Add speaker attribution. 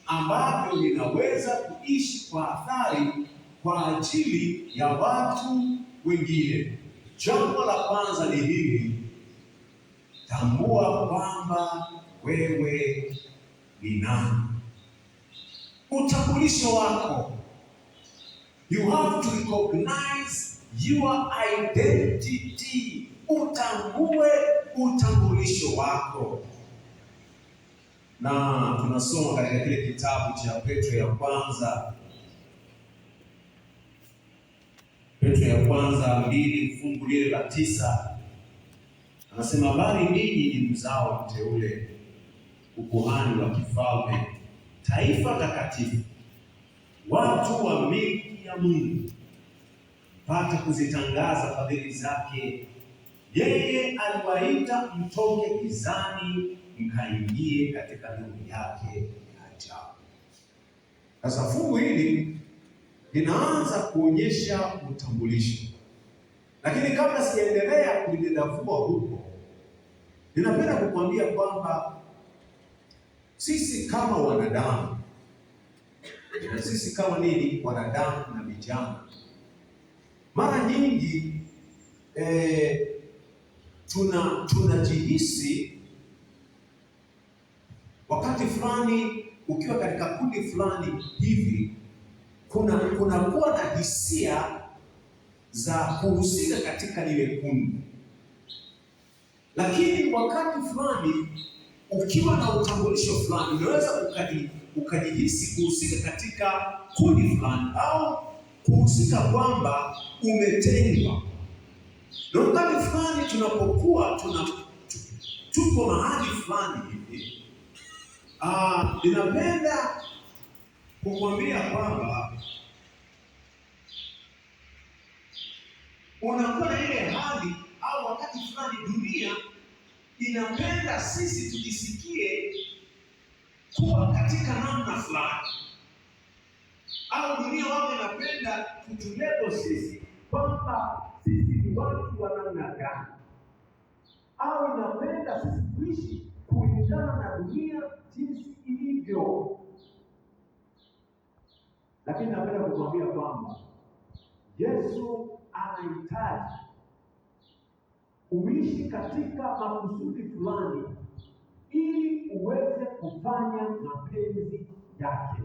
Speaker 1: ambavyo vinaweza kuishi kwa athari kwa ajili ya watu wengine. Jambo la kwanza ni hili: tambua kwamba wewe ni nani. Utambulisho wako. You have to recognize your identity. Utambue utambulisho wako. Na tunasoma katika kile kitabu cha Petro ya kwanza 2 fungu lile la 9, anasema bali ninyi ni mzao mteule, ukuhani wa kifalme, taifa takatifu, watu wa milki ya Mungu, mpate kuzitangaza fadhili zake. Yeye aliwaita mtoke gizani mkaingie katika nuru yake ya ajabu. Sasa fungu hili linaanza kuonyesha utambulisho, lakini kabla sijaendelea kulidadavua huko, ninapenda kukwambia kwamba sisi kama wanadamu, sisi kama nini, wanadamu na vijana, mara nyingi tunajihisi wakati fulani, ukiwa katika kundi fulani hivi, kuna kuwa na hisia za kuhusika katika lile kundi. Lakini wakati fulani ukiwa na utambulisho fulani, unaweza ukajihisi kuhusika katika kundi fulani au kuhusika kwamba umetengwa. Na wakati fulani tunapokuwa tuko mahali fulani hivi, ninapenda kukwambia kwamba unakuwa na ile hali au wakati fulani dunia inapenda sisi tujisikie kuwa katika namna fulani, au dunia wao inapenda kutulebo sisi kwamba sisi ni watu wa namna gani, au inapenda sisi kuishi kulingana na dunia jinsi ilivyo. Lakini napenda kukwambia kwamba Yesu anahitaji uishi katika makusudi fulani ili uweze kufanya mapenzi yake.